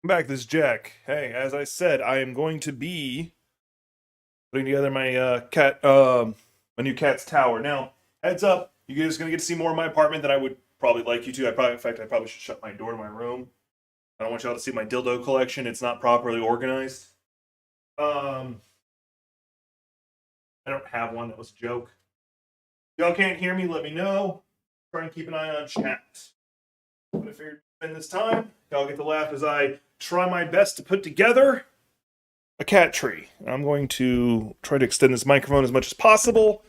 back. This is Jack. Hey, as I said, I am going to be putting together my my new cat's tower. Now, heads up, you guys are gonna get to see more of my apartment than I would probably like you to. In fact, I probably should shut my door to my room. I don't want y'all to see my dildo collection. It's not properly organized. Um, I don't have one. That was a joke. If y'all can't hear me, let me know. Try and keep an eye on chat. But if you're spend this time, y'all get to laugh as I try my best to put together a cat tree. I'm going to try to extend this microphone as much as possible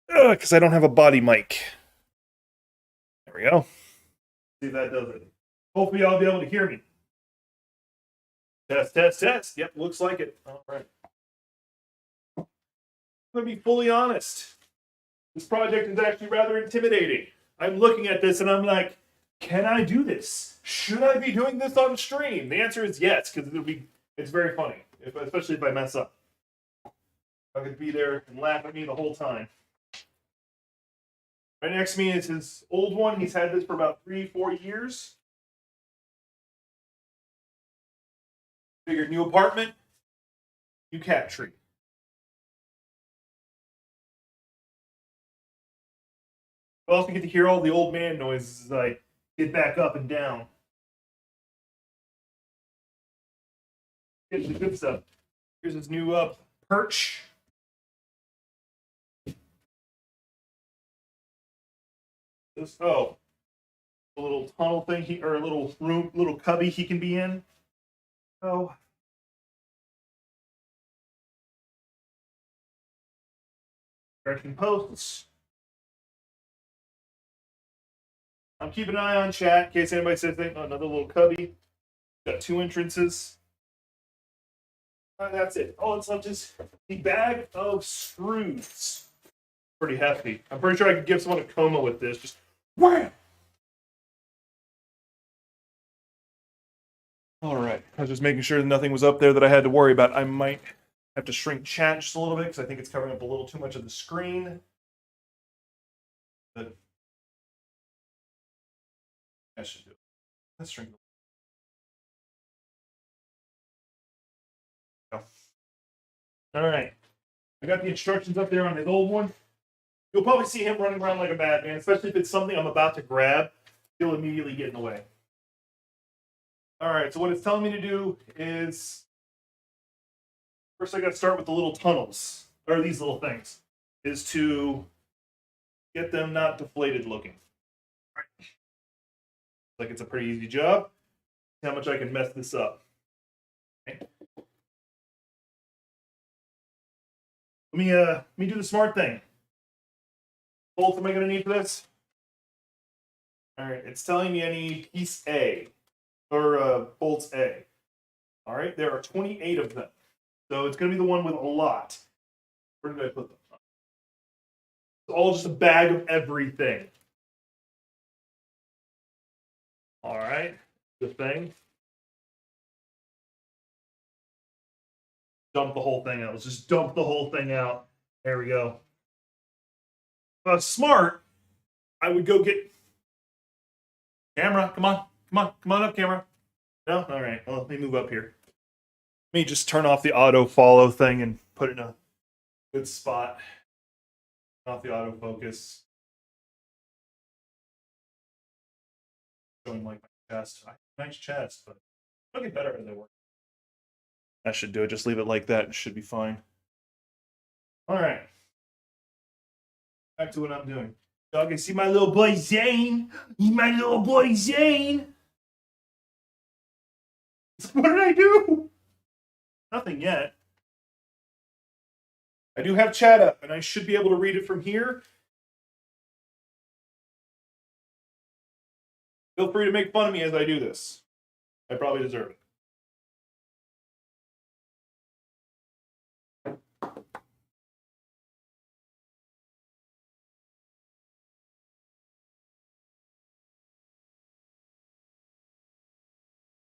because I don't have a body mic. There we go. See if that does it. Hopefully, y'all be able to hear me. Test, test, test. Yep, looks like it. All right. I'm going to be fully honest. This project is actually rather intimidating. I'm looking at this and I'm like, can I do this? Should I be doing this on stream? The answer is yes, because it's very funny, especially if I mess up. I could be there and laugh at me the whole time. Right next to me is his old one. He's had this for about 3-4 years. Figured new apartment, new cat tree. You also get to hear all the old man noises as I get back up and down. Here's the good stuff. Here's his new perch. A little tunnel thing, or a little room, little cubby he can be in. Oh. Direction posts. I'm keeping an eye on chat in case anybody says anything. Oh, another little cubby. Got 2 entrances. That's it. Oh, it's not just the bag of screws. Pretty hefty. I'm pretty sure I could give someone a coma with this. Just wham! All right. I was just making sure that nothing was up there that I had to worry about. I might have to shrink chat just a little bit because I think it's covering up a little too much of the screen. But I should do it. Let's shrink. All right. I got the instructions up there on his old one. You'll probably see him running around like a madman, especially if it's something I'm about to grab. He'll immediately get in the way. All right, so what it's telling me to do is first I got to start with the little tunnels, or these little things, is to get them not deflated looking. All right. Like it's a pretty easy job. See how much I can mess this up. Okay. Let me do the smart thing. Bolts am I going to need for this? All right, it's telling me I need piece A, or bolts A. All right, there are 28 of them. So it's going to be the one with a lot. Where did I put them? It's all just a bag of everything. All right, the thing. Dump the whole thing out. Let's just dump the whole thing out. There we go. If I was smart, I would go get camera. Come on up, camera. No, all right. Well, let me move up here. Let me just turn off the auto follow thing and put it in a good spot. Turn off the autofocus. Showing like my chest. I have a nice chest, but it'll get better as I work. That should do it. Just leave it like that. It should be fine. All right. Back to what I'm doing. Y'all can see my little boy Zane. My little boy Zane. What did I do? Nothing yet. I do have chat up, and I should be able to read it from here. Feel free to make fun of me as I do this. I probably deserve it.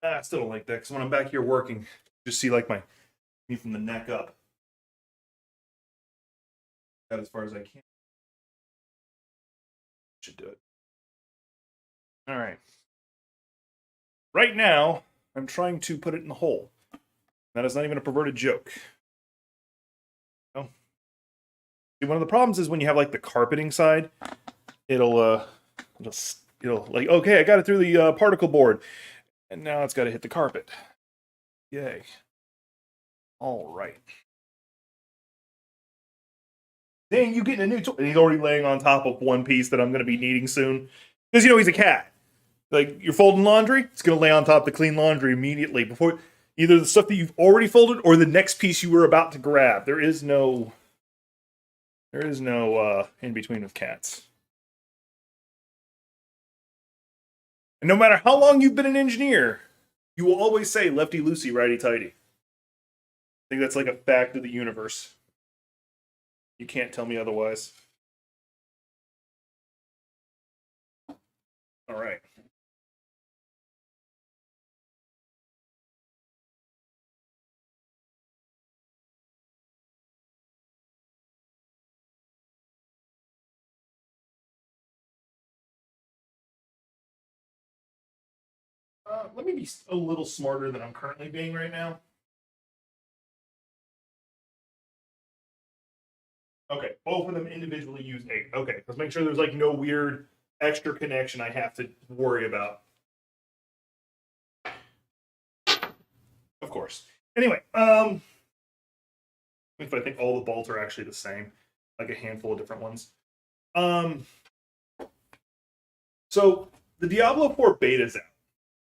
I still don't like that because when I'm back here working, just see like me from the neck up. Got as far as I can. Should do it. All right. Right now, I'm trying to put it in the hole. That is not even a perverted joke. Oh. See, one of the problems is when you have like the carpeting side, it'll like, okay, I got it through the particle board, and now it's got to hit the carpet. Yay. All right. Dang, you getting a new toy? And he's already laying on top of one piece that I'm going to be needing soon. Because, he's a cat. Like, you're folding laundry, it's going to lay on top of the clean laundry immediately before either the stuff that you've already folded or the next piece you were about to grab. There is no in between with cats. And no matter how long you've been an engineer, you will always say lefty loosey, righty tighty. I think that's like a fact of the universe. You can't tell me otherwise. All right. Let me be a little smarter than I'm currently being right now. Okay, both of them individually use 8. Okay, let's make sure there's like no weird extra connection I have to worry about. Of course. Anyway, if I think all the bolts are actually the same, like a handful of different ones. So the Diablo 4 beta's out,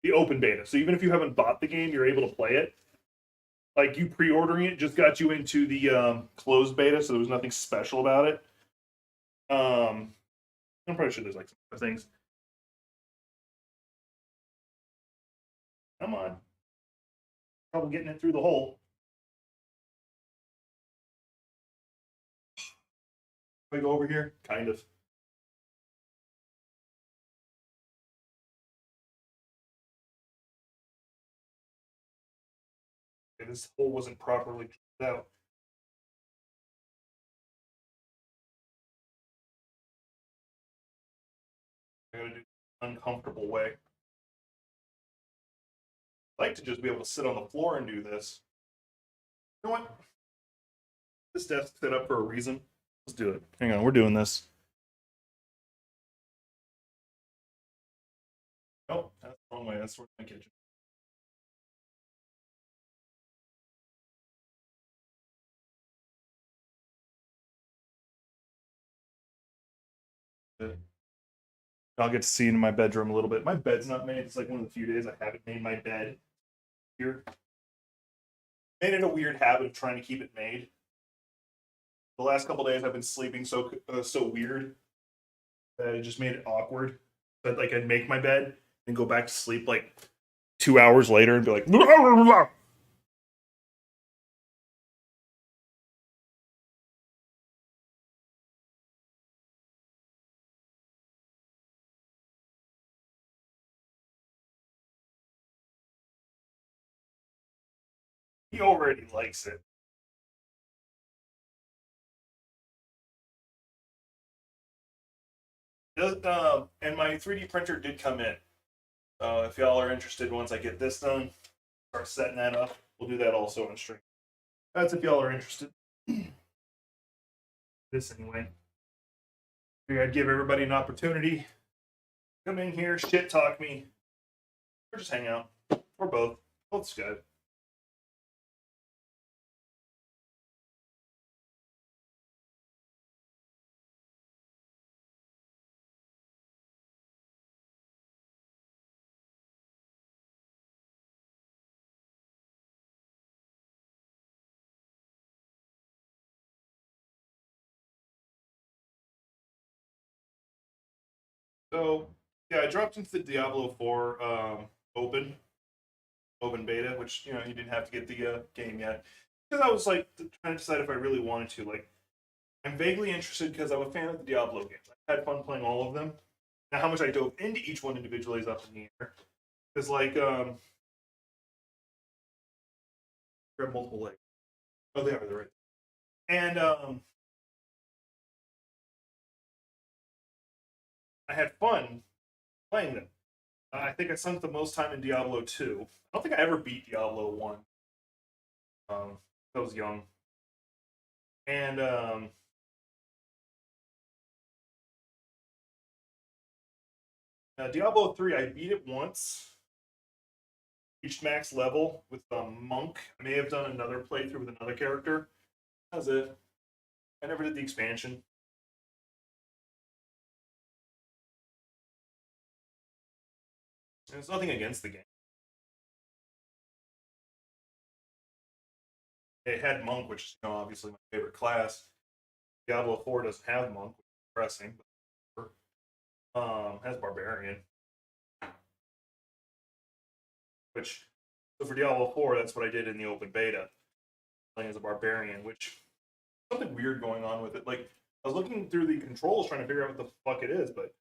the open beta. So even if you haven't bought the game, you're able to play it. Like, you pre-ordering it just got you into the closed beta, so there was nothing special about it. I'm pretty sure there's like some other things. Come on. Trouble getting it through the hole. Can I go over here? Kind of. Okay, this hole wasn't properly out. I gotta do it an uncomfortable way. I'd like to just be able to sit on the floor and do this. You know what? This desk's set up for a reason. Let's do it. Hang on, we're doing this. Oh, that's the wrong way. That's towards my kitchen. I'll get to see in my bedroom a little bit. My bed's not made. It's like one of the few days I haven't made my bed here. Made it a weird habit of trying to keep it made. The last couple days I've been sleeping so weird that it just made it awkward. That like I'd make my bed and go back to sleep like 2 hours later and be like, blah, blah, blah. He already likes it. And my 3D printer did come in. So if y'all are interested, once I get this done, start setting that up. We'll do that also on stream. That's if y'all are interested. This anyway. I'd give everybody an opportunity. Come in here, shit talk me, or just hang out, or both. Both's good. So yeah, I dropped into the Diablo 4 open beta, which you didn't have to get the game yet because I was like trying to decide if I really wanted to. Like, I'm vaguely interested because I'm a fan of the Diablo games. I had fun playing all of them. Now, how much I dove into each one individually is up in the air. Because like grab multiple legs. Oh, they are. They're right. And I had fun playing them. I think I sunk the most time in Diablo 2. I don't think I ever beat Diablo 1. I was young. And Diablo 3, I beat it once. Reached max level with Monk. I may have done another playthrough with another character. That was it. I never did the expansion. There's nothing against the game. It had Monk, which is obviously my favorite class. Diablo 4 doesn't have Monk, which is depressing. But has Barbarian. Which, so for Diablo 4, that's what I did in the open beta. Playing as a Barbarian, which something weird going on with it. Like, I was looking through the controls trying to figure out what the fuck it is, but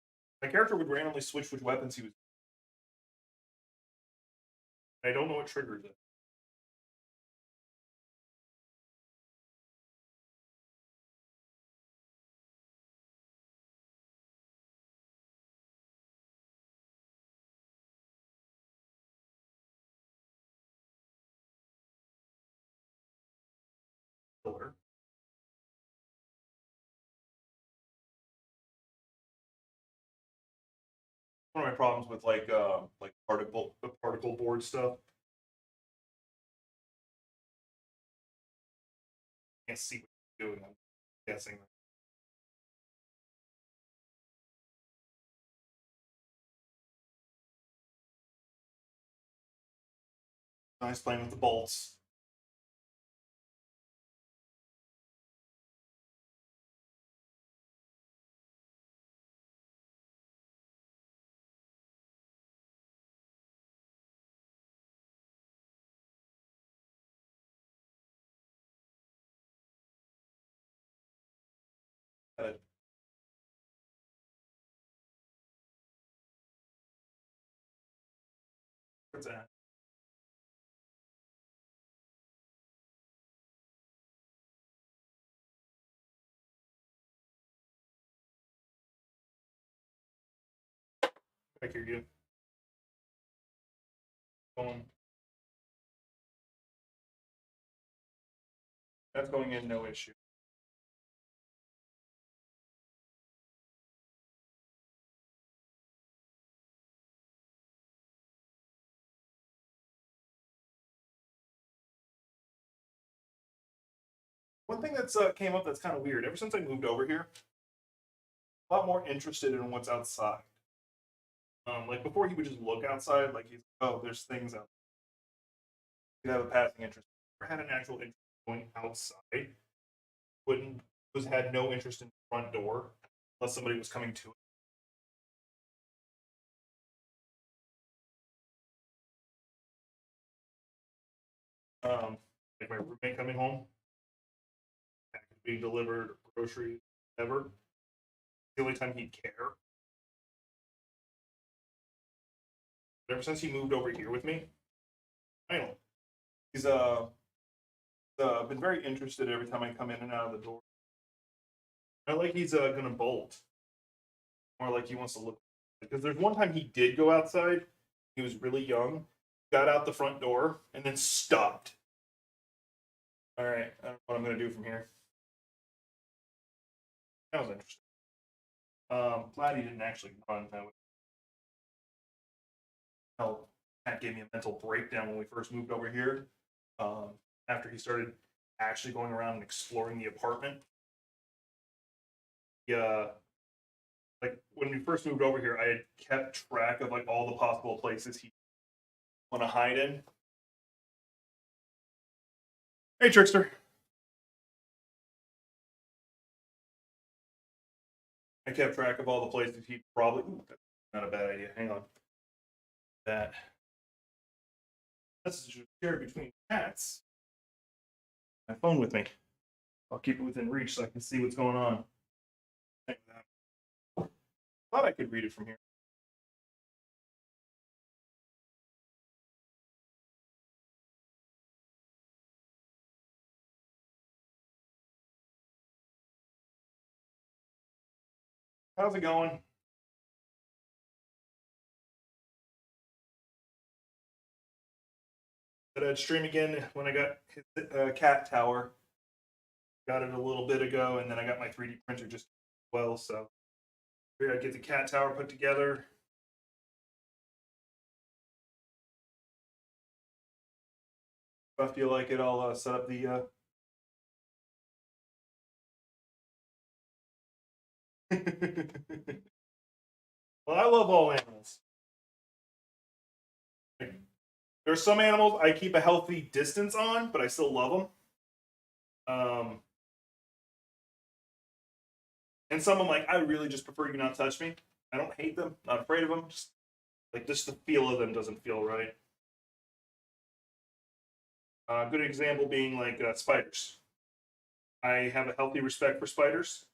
my character would randomly switch which weapons he was. I don't know what triggers it. Killer. One of my problems with like particle board stuff. I can't see what you're doing. I'm guessing. Nice playing with the bolts. Uh, where's that? I hear you. Going. That's going in, no issue. One thing that's came up that's kind of weird. Ever since I moved over here, a lot more interested in what's outside. Like before, he would just look outside, like he's oh, there's things out. He'd have a passing interest. Or had an actual interest in going outside. Wouldn't was had no interest in the front door unless somebody was coming to it. Like my roommate coming home, package being delivered, groceries, whatever. The only time he'd care. But ever since he moved over here with me, I don't know. He's been very interested every time I come in and out of the door. Not like he's gonna bolt, more like he wants to look. Because there's one time he did go outside. He was really young, got out the front door, and then stopped. All right, I don't know what I'm gonna do from here. That was interesting. Glad he didn't actually run. That would help. That gave me a mental breakdown when we first moved over here. After he started actually going around and exploring the apartment. Yeah, like when we first moved over here, I had kept track of like all the possible places he want to hide in. Hey, trickster. I kept track of all the places he probably. Ooh, that's not a bad idea. Hang on. That message is shared between cats. My phone with me. I'll keep it within reach so I can see what's going on. Thought I could read it from here. How's it going? But I'd stream again when I got his cat tower. Got it a little bit ago, and then I got my 3D printer just well. So figured I'd get the cat tower put together. If I feel like it, I'll set up the. Well, I love all animals. There's some animals I keep a healthy distance on, but I still love them. And some I'm like, I really just prefer you not touch me. I don't hate them, not afraid of them. Just the feel of them doesn't feel right. A good example being like spiders. I have a healthy respect for spiders.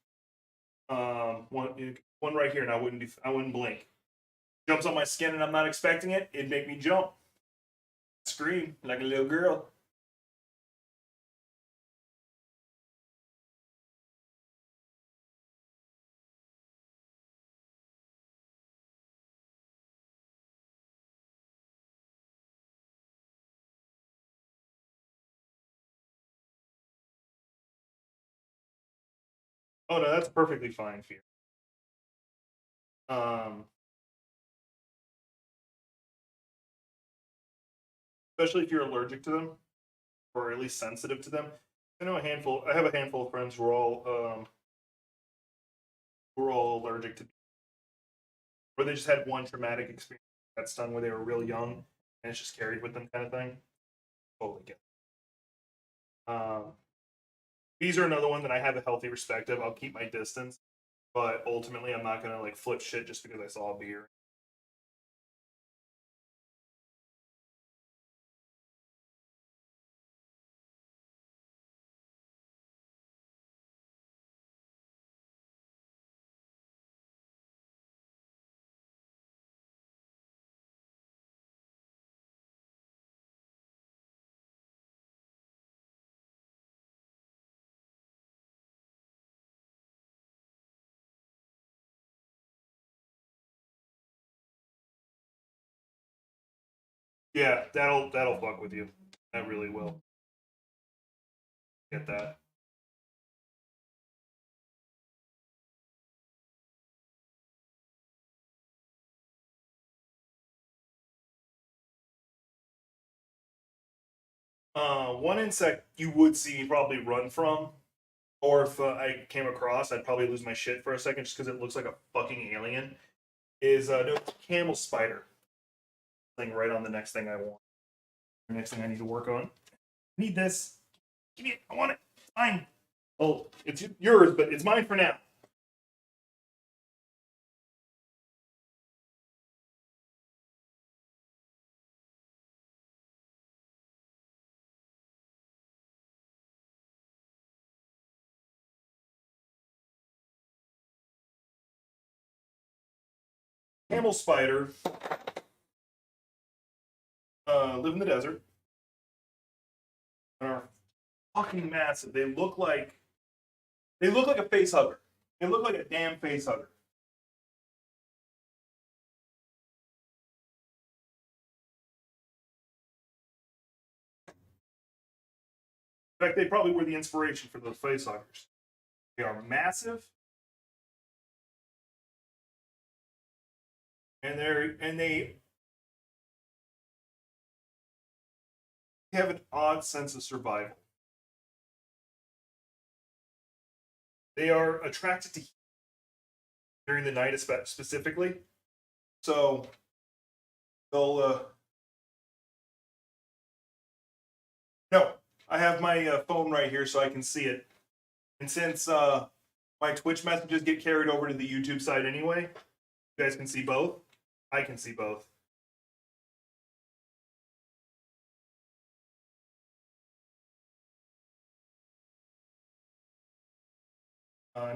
One right here, and I wouldn't blink. Jumps on my skin, and I'm not expecting it. It'd make me jump, scream like a little girl. Oh no, that's perfectly fine fear. Um, Especially if you're allergic to them, or at least sensitive to them. I know a handful. I have a handful of friends who are all allergic to, or they just had one traumatic experience that stung when they were real young, and it's just carried with them, kind of thing. Totally get. These are another one that I have a healthy respect of. I'll keep my distance, but ultimately, I'm not gonna like flip shit just because I saw a beer. Yeah, that'll fuck with you. That really will. Get that. One insect you would see me probably run from, or if I came across, I'd probably lose my shit for a second just because it looks like a fucking alien. Is no camel spider. Thing right on the next thing I want. The next thing I need to work on. I need this. Give me it. I want it. It's mine. Well, it's yours, but it's mine for now. Camel spider live in the desert and are fucking massive. They look like a face hugger. They look like a damn face hugger. In fact, they probably were the inspiration for those face huggers. They are massive, and they have an odd sense of survival. They are attracted to heat during the night, specifically. So they'll no, I have my phone right here so I can see it. And since my Twitch messages get carried over to the YouTube side anyway, you guys can see both. I can see both.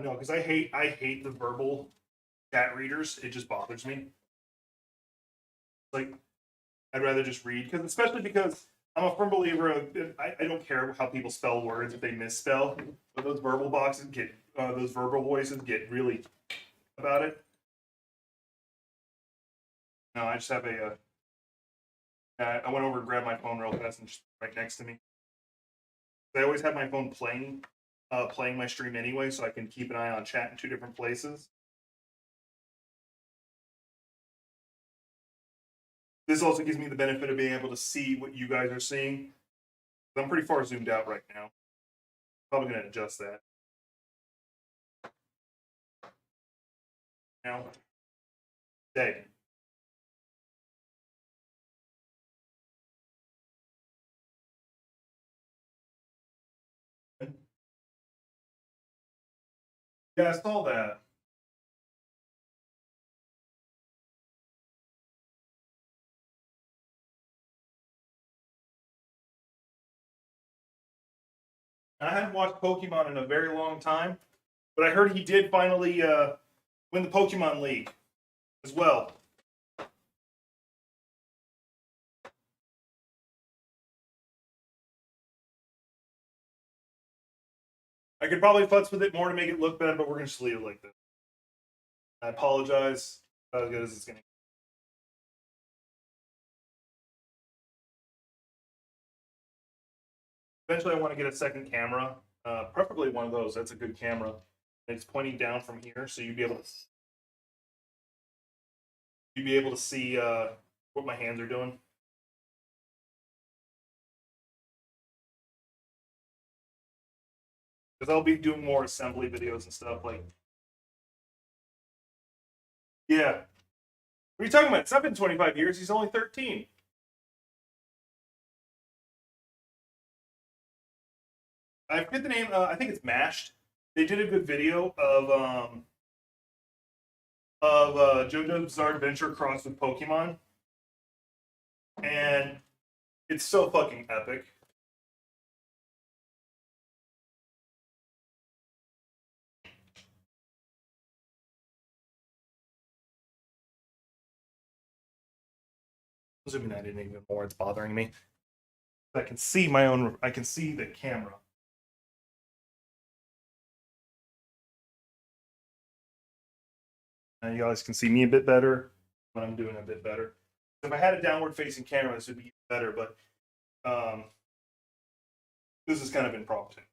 No, because I hate the verbal chat readers. It just bothers me. Like I'd rather just read because, especially because I'm a firm believer of I don't care how people spell words if they misspell, but those verbal boxes get those verbal voices get really about it. No, I just have a I went over and grabbed my phone real fast and just right next to me. I always have my phone playing my stream anyway, so I can keep an eye on chat in two different places. This also gives me the benefit of being able to see what you guys are seeing. I'm pretty far zoomed out right now. Probably going to adjust that. Now, day. Yeah, I saw that. I haven't watched Pokemon in a very long time, but I heard he did finally win the Pokemon League as well. I could probably futz with it more to make it look better, but we're going to just leave it like this. I apologize. About as good as it's going to. Eventually, I want to get a second camera, preferably one of those. That's a good camera. It's pointing down from here, so you'd be able to see what my hands are doing. Because I'll be doing more assembly videos and stuff like. Yeah. What are you talking about? It's not been 25 years. He's only 13. I forget the name. I think it's Mashed. They did a good video of JoJo's Bizarre Adventure crossed with Pokemon, and it's so fucking epic. Zooming that in even more. It's bothering me. I can see my own. I can see the camera. And you guys can see me a bit better when I'm doing a bit better. If I had a downward facing camera, this would be better, but this has kind of been prompting.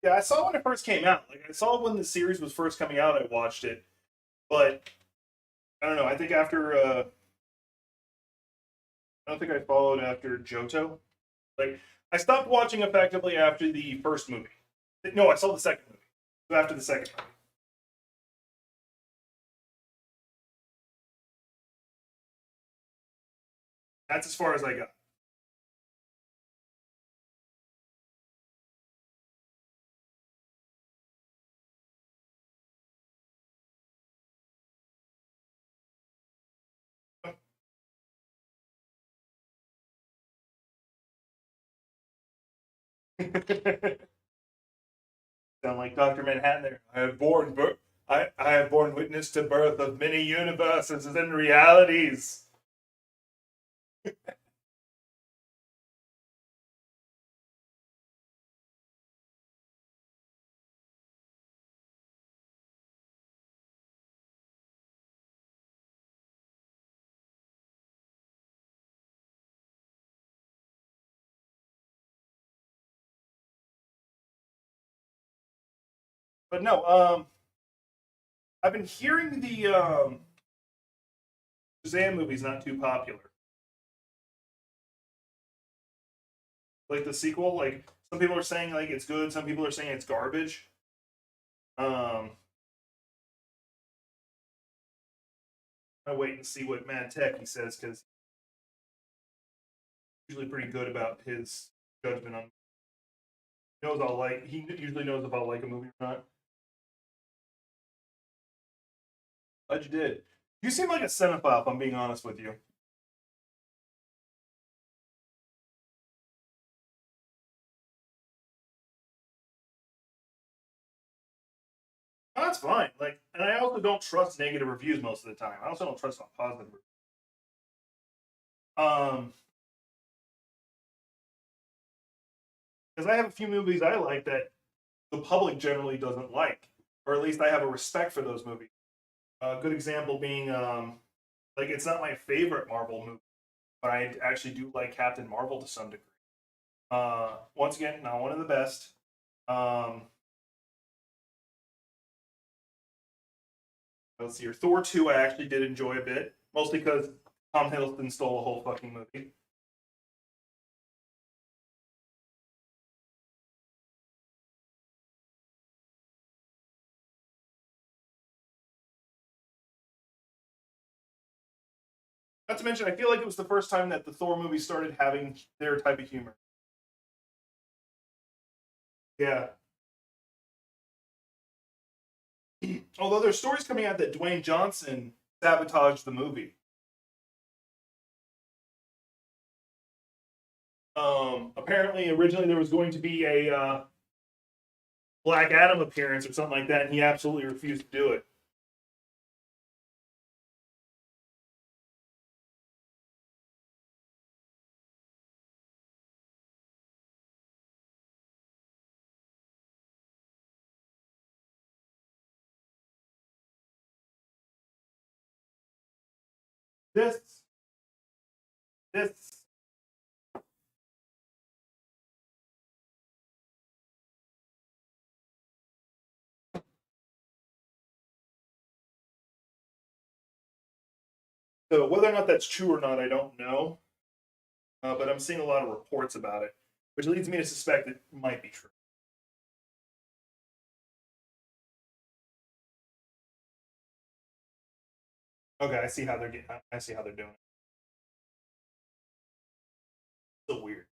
Yeah, I saw when it first came out. Like I saw when the series was first coming out, I watched it. But I don't know, I think after I don't think I followed after Johto. Like I stopped watching effectively after the first movie. No, I saw the second movie. So after the second movie. That's as far as I got. Sound like Dr. Manhattan there. I have borne witness to birth of many universes and realities. But no, I've been hearing the Zane movie's not too popular. Like the sequel, like some people are saying like it's good, some people are saying it's garbage. I wait and see what Mad Tech he says because he's usually pretty good about his judgment on. He knows I'll like. He usually knows if I'll like a movie or not. Glad you did. You seem like a cinephile, if I'm being honest with you. Oh, that's fine. Like, and I also don't trust negative reviews most of the time. I also don't trust on positive reviews. Because I have a few movies I like that the public generally doesn't like, or at least I have a respect for those movies. A good example being Like, it's not my favorite Marvel movie, but I actually do like Captain Marvel to some degree. Once again, not one of the best. Um, let's see here. Thor 2, I actually did enjoy a bit, mostly because Tom Hiddleston stole a whole fucking movie. Not to mention, I feel like it was the first time that the Thor movies started having their type of humor. Yeah. Although there's stories coming out that Dwayne Johnson sabotaged the movie. Apparently, originally there was going to be a Black Adam appearance or something like that, and he absolutely refused to do it. This, this, so whether or not that's true or not, I don't know. But I'm seeing a lot of reports about it, which leads me to suspect it might be true. Okay, I see how they're getting. I see how they're doing it. So weird.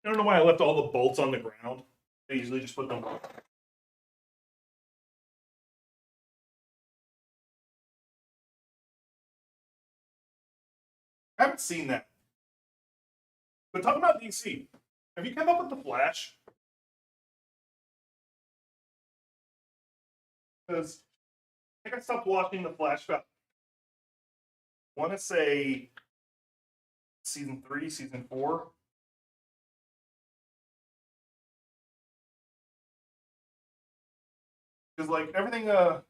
I don't know why I left all the bolts on the ground. I usually just put them. I haven't seen that. But talking about DC, have you come up with the Flash? Because I think I stopped watching the Flash about, I want to say season 3, season 4. Because like everything, yeah.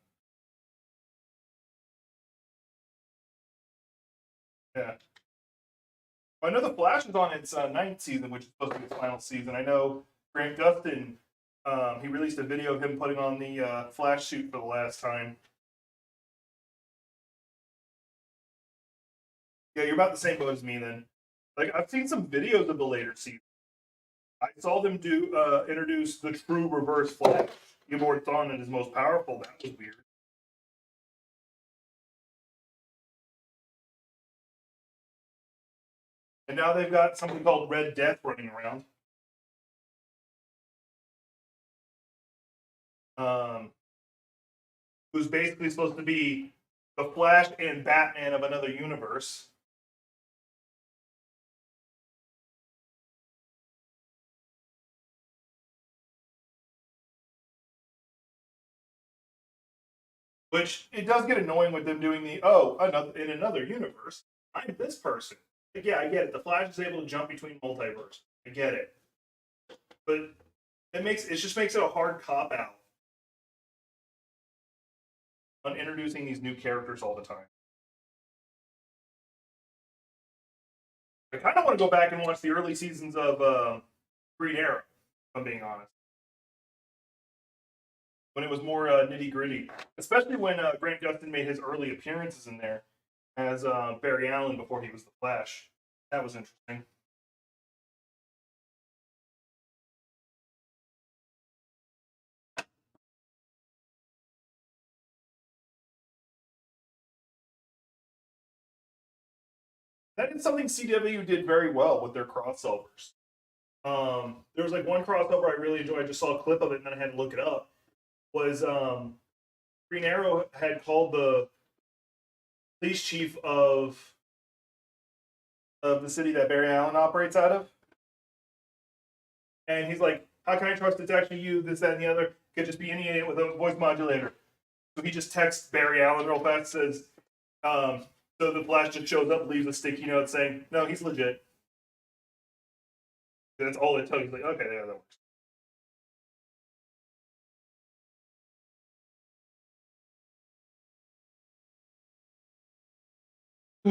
I know the Flash is on its ninth season, which is supposed to be its final season. I know Grant Gustin, he released a video of him putting on the Flash suit for the last time. Yeah, you're about the same boat as me then. Like I've seen some videos of the later season. I saw them do introduce the true Reverse Flash. Gibord Thawne at his most powerful. That was weird. And now they've got something called Red Death running around. Um, who's basically supposed to be the Flash and Batman of another universe. Which it does get annoying with them doing the another in another universe. I'm this person. Like, yeah, I get it. The Flash is able to jump between multiverse. I get it, but it just makes it a hard cop out on introducing these new characters all the time. I kind of want to go back and watch the early seasons of Green Arrow. If I'm being honest, when it was more nitty gritty, especially when Grant Gustin made his early appearances in there as Barry Allen before he was the Flash. That was interesting. That is something CW did very well with their crossovers. There was like one crossover I really enjoyed. I just saw a clip of it and then I had to look it up. Was Green Arrow had called the police chief of the city that Barry Allen operates out of, and he's like, "How can I trust it's actually you? This, that, and the other. Could just be any idiot with a voice modulator." So he just texts Barry Allen real fast, says, so the Flash just shows up, leaves a sticky note saying, no, he's legit. That's all it tells you. He's like, okay, yeah, that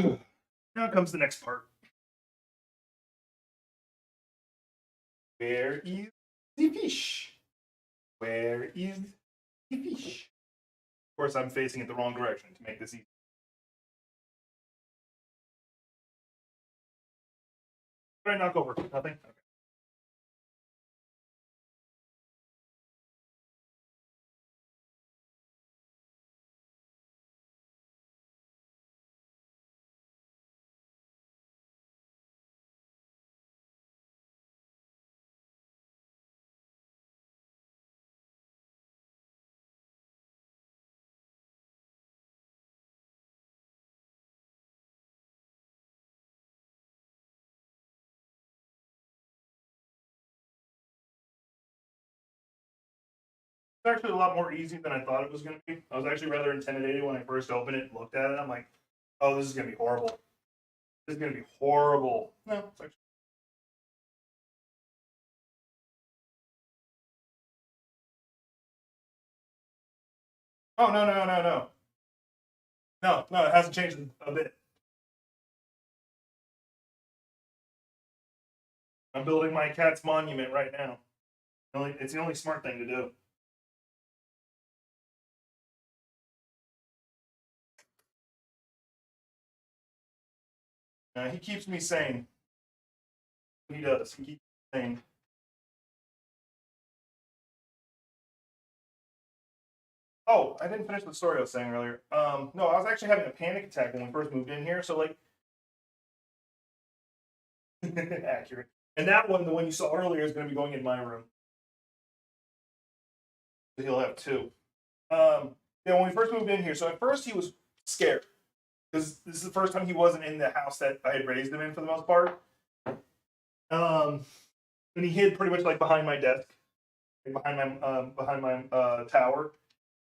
works. Now comes the next part. Where is the fish? Where is the fish? Of course, I'm facing it the wrong direction to make this easy. What did I knock over? Nothing? Okay. It's actually a lot more easy than I thought it was going to be. I was actually rather intimidated when I first opened it and looked at it. I'm like, oh, this is going to be horrible. This is going to be horrible. No, it's actually. Oh, no, no, no, no. No, no, it hasn't changed a bit. I'm building my cat's monument right now. It's the only smart thing to do. He keeps me sane. He does. He keeps me sane. Oh, I didn't finish the story I was saying earlier. No, I was actually having a panic attack when we first moved in here. So like, accurate. And that one, the one you saw earlier, is going to be going in my room. So he'll have two. Yeah, when we first moved in here, so at first he was scared because this is the first time he wasn't in the house that I had raised him in for the most part. And he hid pretty much like behind my desk, behind my tower.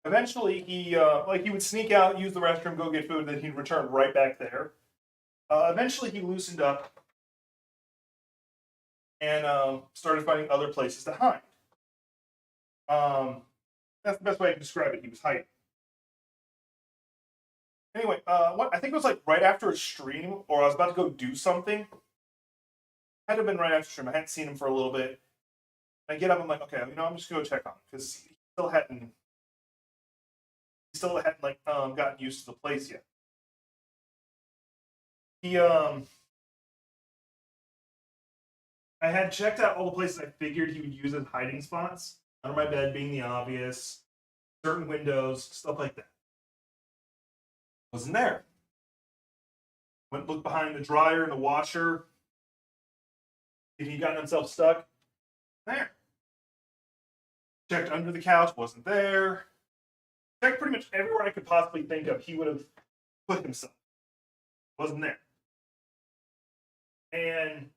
Eventually, he he would sneak out, use the restroom, go get food, and then he'd return right back there. Eventually, he loosened up and started finding other places to hide. That's the best way I can describe it. He was hiding. Anyway, what I think it was like right after a stream, or I was about to go do something. Had to have been right after stream. I hadn't seen him for a little bit. I get up. I'm like, okay, I'm just gonna go check on him because he still hadn't like gotten used to the place yet. He I had checked out all the places I figured he would use as hiding spots. Under my bed being the obvious, certain windows, stuff like that. Wasn't there. Went looked behind the dryer and the washer. If he'd gotten himself stuck, there. Checked under the couch, wasn't there. Checked pretty much everywhere I could possibly think of. He would have put himself. Wasn't there. And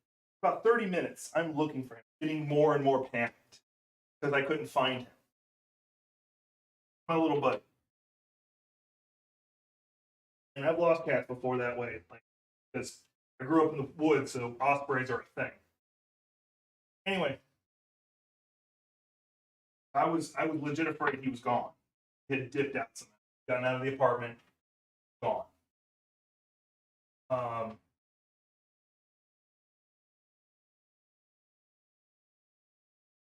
about 30 minutes, I'm looking for him, getting more and more panicked because I couldn't find him. My little buddy. And I've lost cats before that way, like because I grew up in the woods, so ospreys are a thing. Anyway, I was legit afraid he was gone. He had dipped out somehow, gotten out of the apartment, gone. Um,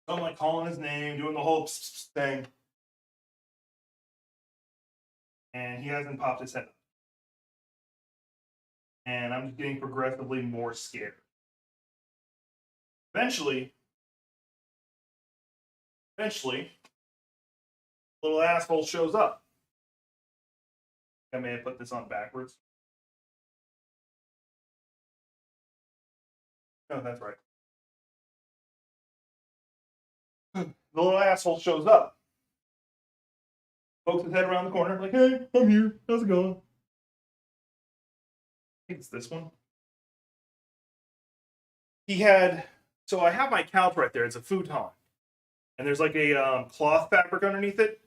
so I'm like calling his name, doing the whole pss, pss thing, and he hasn't popped his head up. And I'm just getting progressively more scared. Eventually, little asshole shows up. I may have put this on backwards. No, that's right. The little asshole shows up. Pokes his head around the corner, like, hey, I'm here. How's it going? I think it's this one. He had, so I have my couch right there. It's a futon. And there's like a cloth fabric underneath it.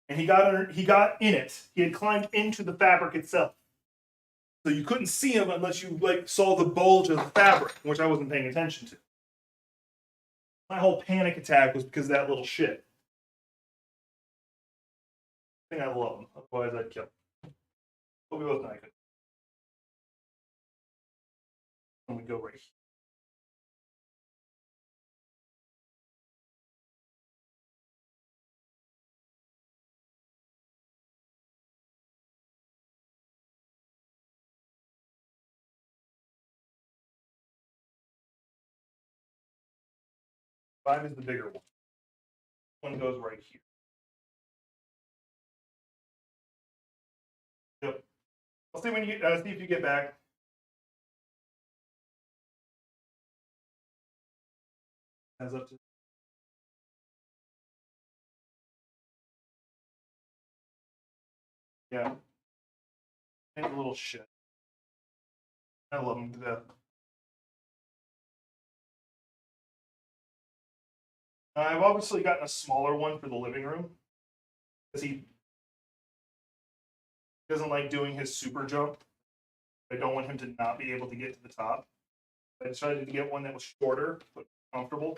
and he got in it. He had climbed into the fabric itself, so you couldn't see him unless you like saw the bulge of the fabric, which I wasn't paying attention to. My whole panic attack was because of that little shit. I think I love him. Otherwise, I'd kill him. But we both know I could. Let me go right here. Five is the bigger one. One goes right here. Yep. I'll see when you see if you get back. As up to. Yeah. And a little shit. I love him to death. I've obviously gotten a smaller one for the living room because he doesn't like doing his super jump. I don't want him to not be able to get to the top. I decided to get one that was shorter but comfortable.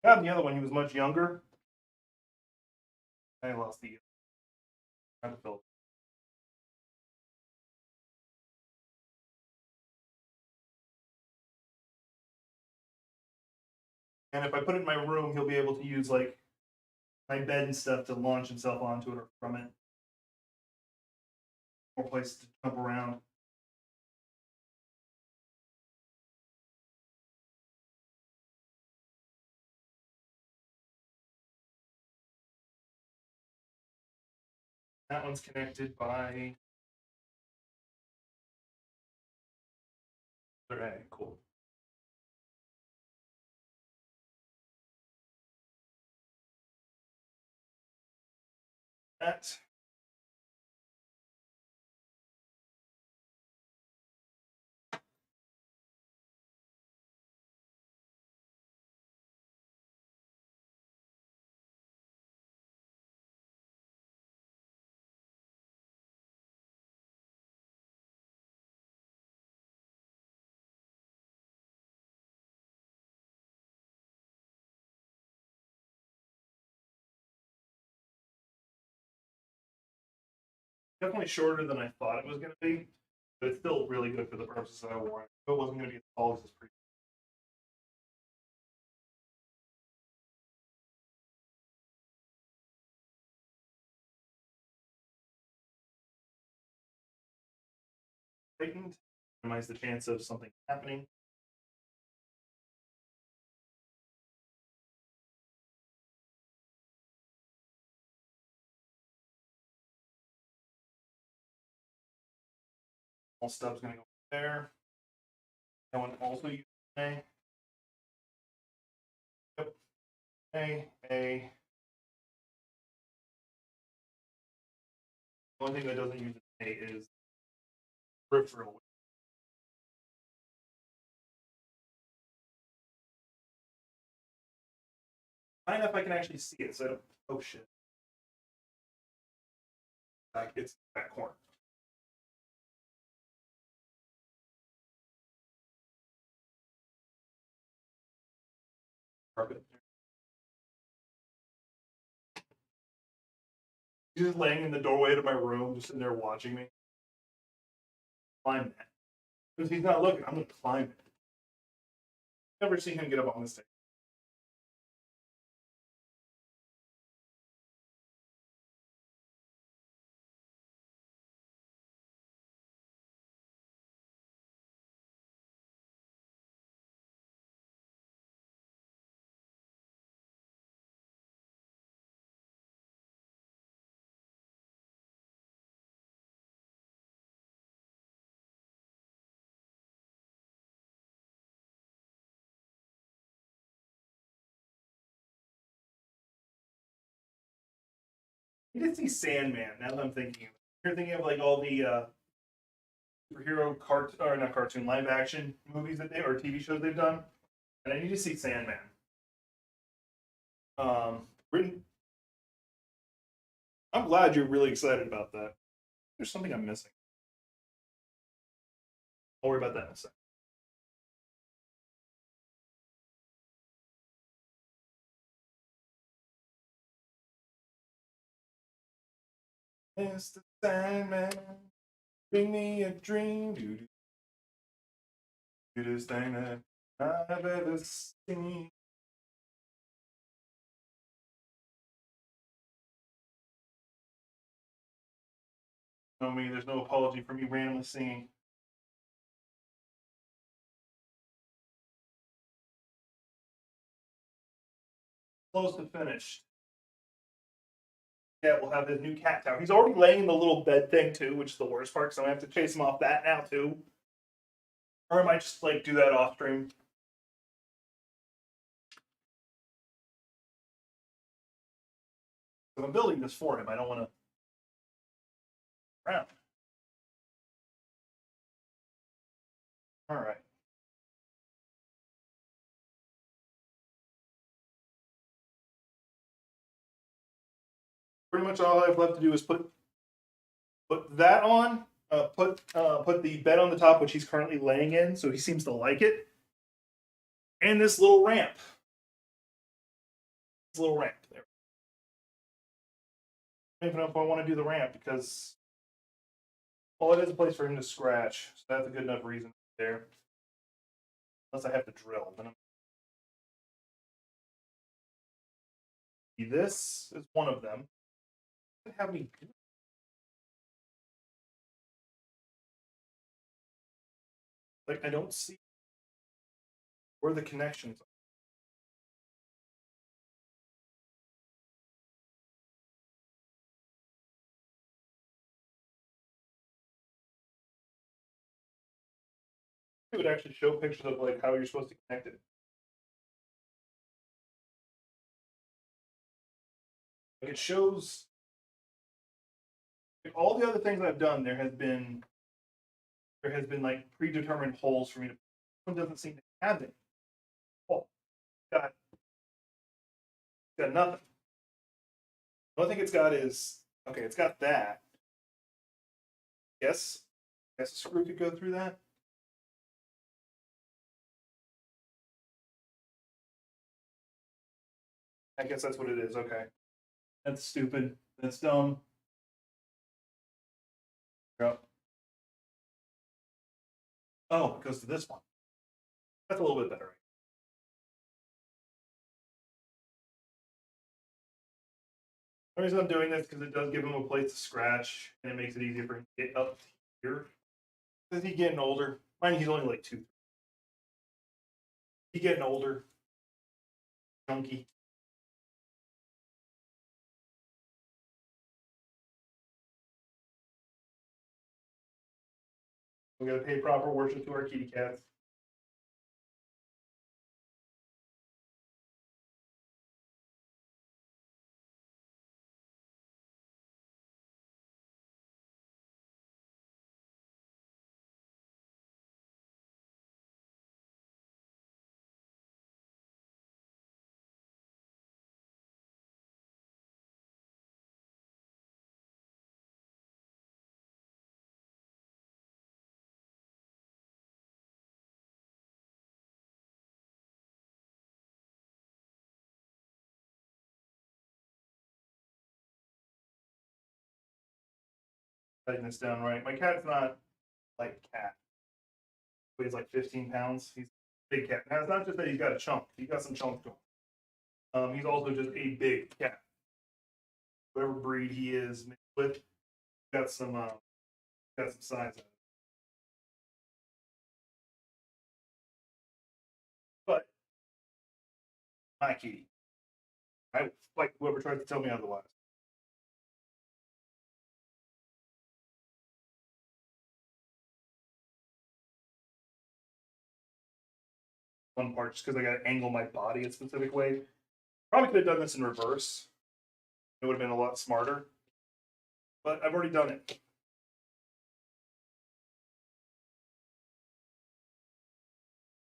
Yeah, the other one, he was much younger. I lost the. And if I put it in my room, he'll be able to use like my bed and stuff to launch himself onto it or from it. More places to jump around. That one's connected by. Okay, cool. That. Definitely shorter than I thought it was going to be, but it's still really good for the purposes that I want. It wasn't going to be as tall as this pre. Tightened, minimize the chance of something happening. All stuff's going to go there. That one also uses A. Yep. A. The only thing that doesn't use A is peripheral. I don't know if I can actually see it, so I don't. Oh shit. Like it's that corner. Carpet. He's just laying in the doorway to my room, just sitting there watching me. Climb that. Because he's not looking, I'm gonna climb it. Never seen him get up on this thing. You did see Sandman. Now that I'm thinking, you're thinking of like all the superhero or not cartoon live action movies that they or TV shows they've done. And I need to see Sandman. Written. I'm glad you're really excited about that. There's something I'm missing. I'll worry about that in a second. Mr. Sandman, bring me a dream. Cutest thing that I've ever seen. No, me, there's no apology for me randomly singing. Close to finished. Yeah, we'll have his new cat tower. He's already laying in the little bed thing too, which is the worst part. So I have to chase him off that now too. Or I might just like do that off stream. I'm building this for him. I don't want to. Around. All right. Pretty much all I have left to do is put that on. Put the bed on the top, which he's currently laying in, so he seems to like it. And this little ramp. This little ramp there. I don't even know if I want to do the ramp because, well, it is a place for him to scratch, so that's a good enough reason there. Unless I have to drill, then this is one of them. Have me. Like I don't see where the connections are. It would actually show pictures of like how you're supposed to connect it. Like it shows like all the other things I've done. There has been like predetermined holes for me to. One doesn't seem to have it. Oh, got nothing. The only thing it's got is okay. It's got that. Yes, a screw could go through that. I guess that's what it is. Okay, that's stupid. That's dumb. Yep. Oh, it goes to this one. That's a little bit better. The reason I'm doing this because it does give him a place to scratch, and it makes it easier for him to get up here. Because he's getting older. Mind he's only like 2. He's getting older. Chunky. We gotta pay proper worship to our kitty cats. Tighten this down right. My cat's not like a cat. Weighs like 15 pounds. He's a big cat. Now, it's not just that he's got a chunk. He's got some chunk to him. He's also just a big cat. Whatever breed he is mixed with, got some size. But my kitty, I fight whoever tries to tell me otherwise. One part just because I got to angle my body a specific way. Probably could have done this in reverse. It would have been a lot smarter. But I've already done it.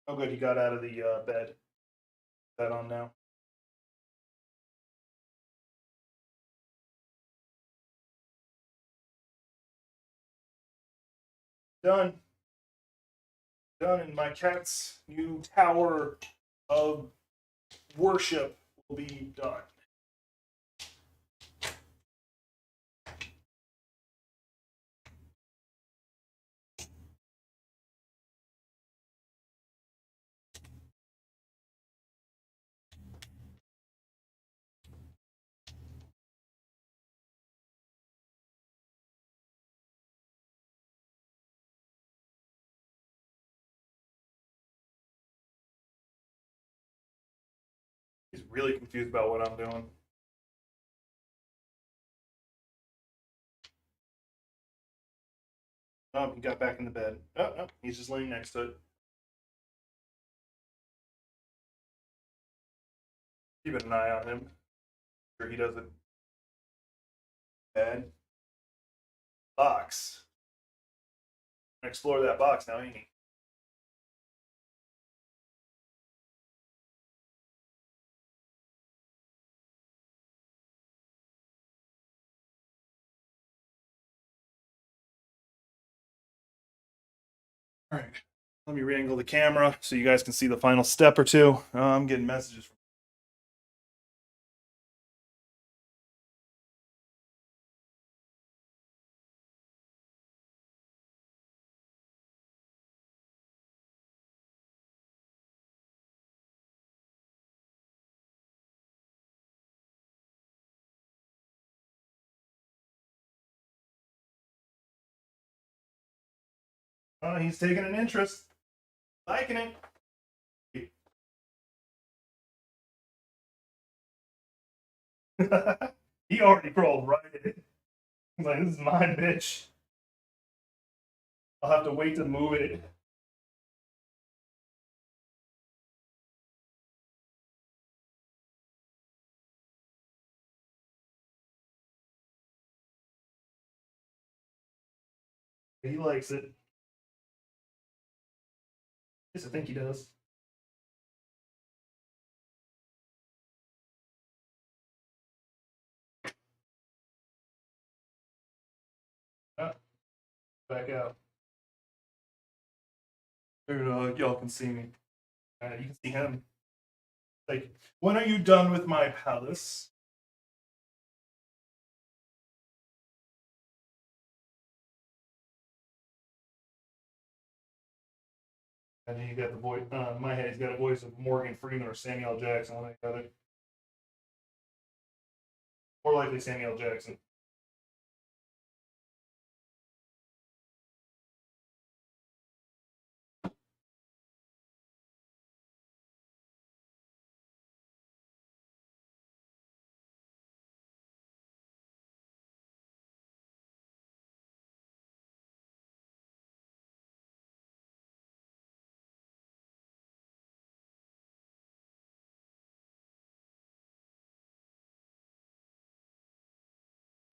Oh, good. He got out of the bed. That on now. Done. Done. And my cat's new tower of worship will be done. He's really confused about what I'm doing. Oh, he got back in the bed. Oh, no, he's just laying next to it. Keeping an eye on him. Sure he doesn't. Bed. Box. Explore that box now, ain't he? All right. Let me re-angle the camera so you guys can see the final step or two. I'm getting messages from. Oh, he's taking an interest. Liking it. He already crawled right in. He's like, this is mine, bitch. I'll have to wait to move it. He likes it. At least I think he does. Ah, back out. There, y'all can see me. You can see him. Like, when are you done with my palace? And then you got the voice. In my head, he's got a voice of Morgan Freeman or Samuel Jackson. I think other. More likely Samuel Jackson.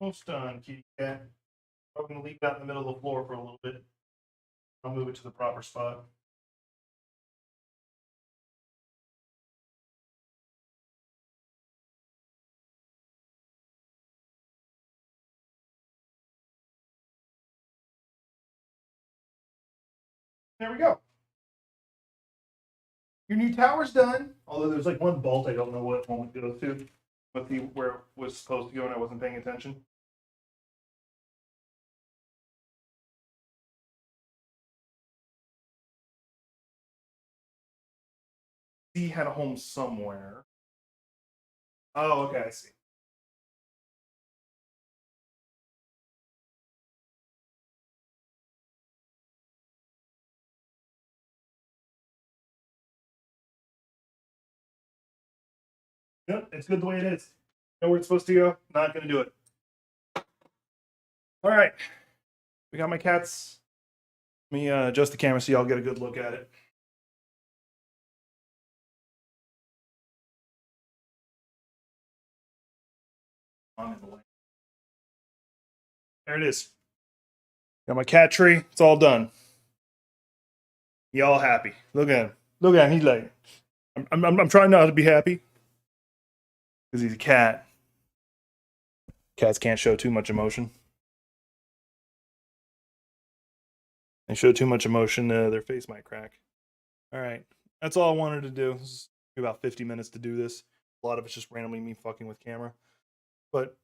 Almost done, kitty cat. I'm gonna leave that in the middle of the floor for a little bit. I'll move it to the proper spot. There we go. Your new tower's done. Although there's like one bolt I don't know what one it goes to, but the where it was supposed to go and I wasn't paying attention. He had a home somewhere. Oh, okay, I see. Yep, it's good the way it is. Know where it's supposed to go. Not gonna do it. All right, we got my cats. Let me adjust the camera so y'all get a good look at it. I'm in the way. There it is. Got my cat tree. It's all done. Y'all happy. Look at him. Look at him. He's like, I'm trying not to be happy because he's a cat. Cats can't show too much emotion. They show too much emotion, their face might crack. All right, that's all I wanted to do. This is about 50 minutes to do this. A lot of it's just randomly me fucking with camera. But